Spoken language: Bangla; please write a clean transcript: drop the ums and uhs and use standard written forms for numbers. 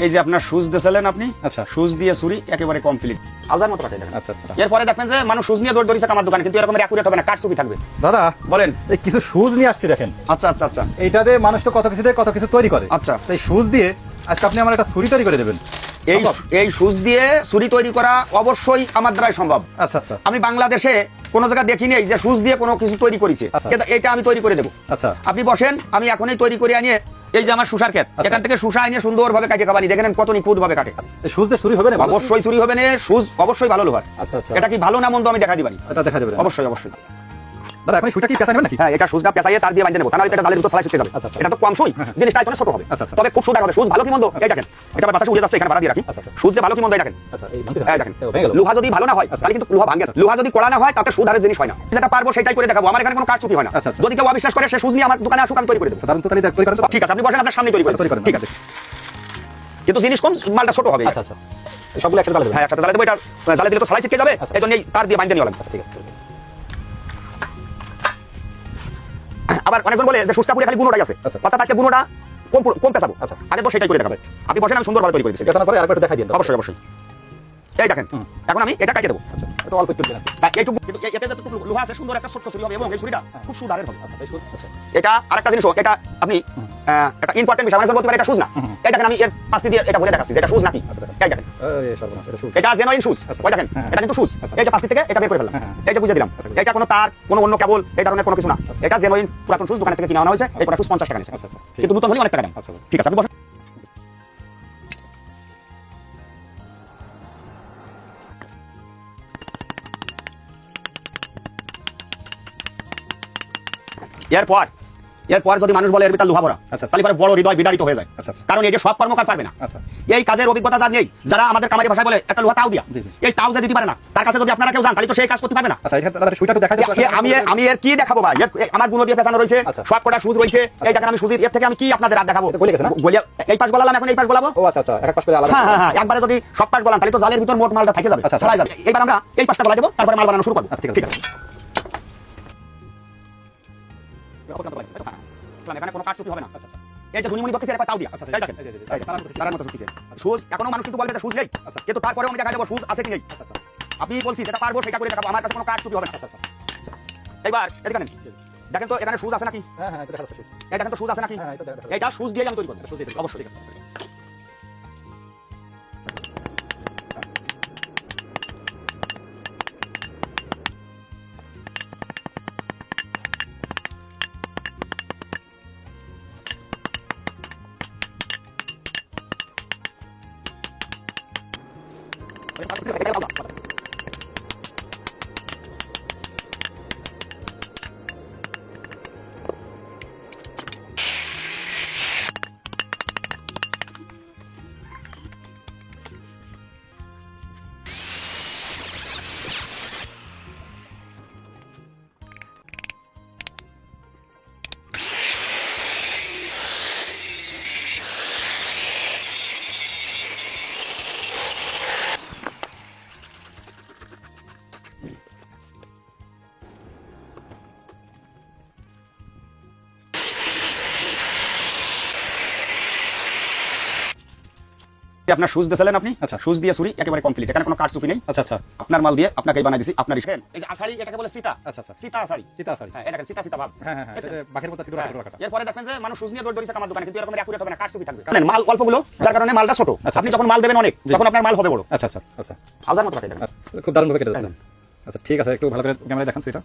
এই যে আপনার শুজ দিয়েছিলেন আপনি, আচ্ছা শুজ দিয়ে ছুরি একেবারে কমপ্লিট আউজার মতো কাটে দেখেন। আচ্ছা আচ্ছা এরপরে দেখবেন যে মানুষ শুজ নিয়ে দৌড় দৌড়িছে আমার দোকানে, কিন্তু এরকম অ্যাকুরেট হবে না, কাট চুপি থাকবে। দাদা বলেন। এই কিছু শুজ নিয়ে আসছি দেখেন। আচ্ছা আচ্ছা আচ্ছা এইটাতে মানুষ তো কত কিছু দিয়ে কত কিছু তৈরি করে। আচ্ছা। তো এই শুজ দিয়ে আজকে আপনি আমার একটা ছুরি তৈরি করে দেবেন। এই শুজ দিয়ে ছুরি তৈরি করা অবশ্যই আমার দ্বারাই সম্ভব। আচ্ছা আচ্ছা আমি বাংলাদেশে কোনো জায়গা দেখিনি যে শুজ দিয়ে কোনো কিছু তৈরি করেছে, আচ্ছা। কিন্তু এটা আমি তৈরি করে দেবো। আচ্ছা আপনি বসেন, আমি এখনই তৈরি করে আনিয়ে, এই যে আমার শুষার ক্ষেত, এখান থেকে শুষা এনে সুন্দরভাবে কাটে খাবানি, দেখেন কত নিখুঁত ভাবে কাটে। এই শুজ দিয়ে ছুরি হবে না? অবশ্যই চুরি হবে না, শুজ অবশ্যই ভালো লোহার। আচ্ছা আচ্ছা এটা কি ভালো না মন্দ আমি দেখা দিবানি, এটা দেখা যাবে। অবশ্যই অবশ্যই। দাদা এখন সুইটা কি পেঁচা নেবেন নাকি? হ্যাঁ, এটা সুজটা পেঁচাইয়ে তার দিয়ে বাঁধতে নেবো, তা নাহলে এটা জালের ভিতর সেলাই শিখতে যাবে। আচ্ছা, আচ্ছা। এটা তো কম সুই, জিনিসটা একটু ছোট হবে, আচ্ছা, আচ্ছা। তবে খুব সুন্দর হবে। সুজ ভালো কি মন্দ এই দেখেন, এটা আবার বাতাসে উড়ে যাচ্ছে, এখানে বাড়া দিয়ে রাখি। আচ্ছা, আচ্ছা। সুজ যে ভালো কি মন্দ এই দেখেন। আচ্ছা এই ভাঙতে এই দেখেন, ভেঙে গেল। লোহা যদি ভালো না হয় আচ্ছা। তাহলে কিন্তু লোহা ভাঙে। লোহা যদি কড়া না হয় তাতে সুধারের জিনিস হয় না। যেটা পারবো সেটাই করে দেখাবো, আমার এখানে কোনো কাজ চুপি হয় না। আচ্ছা, আচ্ছা। যদি কেউ অবিশ্বাস করে সে সুজ নিয়ে আমার দোকানে আসুক, আমি তৈরি করে দেবো। দারুন তো, তাহলে তৈরি করেন তো। ঠিক আছে, আপনি বসেন, আপনার সামনে তৈরি করে তৈরি করেন। ঠিক আছে, কিন্তু জিনিস কম, মালটা ছোট হবে। আচ্ছা আচ্ছা এই সবগুলো একসাথে জ্বালা দেবেন। হ্যাঁ, একটা জ্বালা দেবো, এটা জ্বালা দিলে তো সেলাই শিখতে যাবে, আচ্ছা। এই জন্য তার দিয়ে বাঁধতে নিয়ে গেলাম। আচ্ছা ঠিক আছে। আবার অনেকজন বলে যে সুজটা পুরো খালি গুণটাই আছে, আচ্ছা। অর্থাৎ আজকে গুণটা কম পেছাবো। আচ্ছা। আগে তো সেটাই করে দেখাবে। আপনি বসেন, আমি সুন্দরভাবে তৈরি করে দিচ্ছি। পেছানোর পরে আরেকবার একটু দেখাই দিন। অবশ্যই অবশ্যই। এই দেখেন, এখন আমি এটা কাটিয়ে দেবো। আচ্ছা এটা অল্প একটু দিন। এইটুকু, কিন্তু এতে যতটুকু লোহা আছে, সুন্দর একটা ছোট্ট ছুরি হবে, এবং এই ছুরিটা খুব সুদারের হবে। আচ্ছা এই শুজ। আচ্ছা এটা আরেকটা জিনিস, এটা আপনি একটা ইম্পর্টেন্ট বিষয়, মানে বলতে পারে এটা শুজ না। এই দেখেন, আমি এর পাশ দিয়ে এটা বলে দেখাচ্ছি যে এটা শুজ নাকি। আচ্ছা দেখেন। এই দেখেন, এই সর্বনাশ, এটা শুজ। এটা জেনুইন শুজ। আচ্ছা। ওই দেখেন, হ্যাঁ। এটা কিন্তু শুজ। আচ্ছা। এই যে পাশ থেকে এটা বের করে ফেললাম, হ্যাঁ, হ্যাঁ। এই যে বুঝে দিলাম। আচ্ছা। এটা কোনো তার, কোনো অন্য কেবল এই ধরনের কোনো কিছু না। আচ্ছা। এটা জেনুইন পুরাতন শুজ, দোকান থেকে কিনে আনা হয়েছে। এই কটা শুজ 50 টাকা নিয়েছে, আচ্ছা আচ্ছা ঠিক কিন্তু নতুন হলে অনেক টাকা দাম। আচ্ছা। ঠিক আছে, আপনি বসেন। এরপর যদি মানুষ বলে এর ভিতর লোহা ভরা, আচ্ছা। তাহলে পরে বড় হৃদয় বিদারিত হয়ে যায়। আচ্ছা, আচ্ছা। কারণ এটা সব কর্মকার পারবে না। আচ্ছা এই কাজের অভিজ্ঞতা যার নেই, যারা আমাদের কামারি ভাষায় বলে একটা লোহা তাও দিয়া, জি, জি। এই তাও যে দিতে পারে না, তার কাছে যদি আপনারা কেউ যান, তাহলে তো সেই কাজ করতে পারবে না। আচ্ছা এটা দাদা সুইটা একটু দেখাই দিন। আমি এর কি দেখাবো ভাই? আমার গুণ দিয়ে পেছানো রয়েছে, আচ্ছা। সব কটা সুজ রয়েছে। এই দেখেন, আমি সুজির এর থেকে আমি কি আপনাদের আর দেখাবো? এটা গলে গেছে না? গলিয়া এই পাশ গলালাম, এখন এই পাশ গলাবো। ও আচ্ছা আচ্ছা এক এক পাশ করে আলাদা। হ্যাঁ হ্যাঁ হ্যাঁ, একবারে যদি সব পাশ গলাম, তাহলে তো জালের ভিতর মোট মালটা থেকে যাবে, আচ্ছা, আচ্ছা। ছাড়াই যাবে। এবার আমরা এই পাশটা গলা দেবো, তারপরে মাল বানানো শুরু করবো। আচ্ছা, ঠিক ঠিক আছে। আছে। এখানে কোনো কাজ চুপি হবে না। আচ্ছা আচ্ছা এই যে ধুনিমুনি দেখতেছি, এটা তাও দিয়া। আচ্ছা, এই দেখেন, এই যে, এই যে, এই দেখেন, তারার মতো ঢুকতেছে। শুজ এখনো মানুষ কিন্তু বলবে যে শুজ নেই, আচ্ছা। কিন্তু তারপরেও আমি দেখা দেবো শুজ আছে কি নেই। আচ্ছা আচ্ছা আমি বলছি যেটা পারবো সেটা করে দেখাবো, আমার কাছে কোনো কাজ চুপি হবে না। আচ্ছা আচ্ছা এবার দেখেন, দেখেন তো এখানে শুজ আছে নাকি? হ্যাঁ হ্যাঁ এটা দেখা যাচ্ছে শুজ। এই দেখেন তো শুজ আছে নাকি? হ্যাঁ এটা দেখা এটা শুজ দিয়ে আমি তৈরি করবো, শুজ দিয়ে তৈরি। অবশ্যই। ঠিক আছে। আপনার শুজ দিয়েছিলেন আপনি, আচ্ছা। শুজ দিয়ে ছুরি একেবারে কমপ্লিট, এখানে কোনো কাজ চুপি নেই। আচ্ছা আচ্ছা আপনার মাল দিয়ে আপনাকেই বানাই দিছি, আপনার ইসেন। এই যে আষাঢ়ি, এটাকে বলে সীতা। আচ্ছা আচ্ছা সীতা আষাঢ়ি। চিতা সরি। হ্যাঁ, এই দেখেন সীতা সীতা ভাব। হ্যাঁ হ্যাঁ এটা বাঘের মতো হ্যাঁ। টিকো কাটা। এরপরে দেখবেন যে মানুষ শুজ নিয়ে দৌড় দৌড়িছে আমার দোকানে, কিন্তু এরকম অ্যাকুরেট হবে না, কাজ চুপি থাকবে। কারণ মাল অল্পগুলো, যার কারণে মালটা ছোট। আচ্ছা। আপনি যখন মাল দেবেন অনেক, তখন আপনার মাল হবে বড়। আচ্ছা আচ্ছা আচ্ছা আউজার মতো কাটে দেখেন। খুব দারুণ ভাবে কেটে যাচ্ছে। আচ্ছা ঠিক আছে একটু ভালো করে ক্যামেরায় দেখান সুইটা।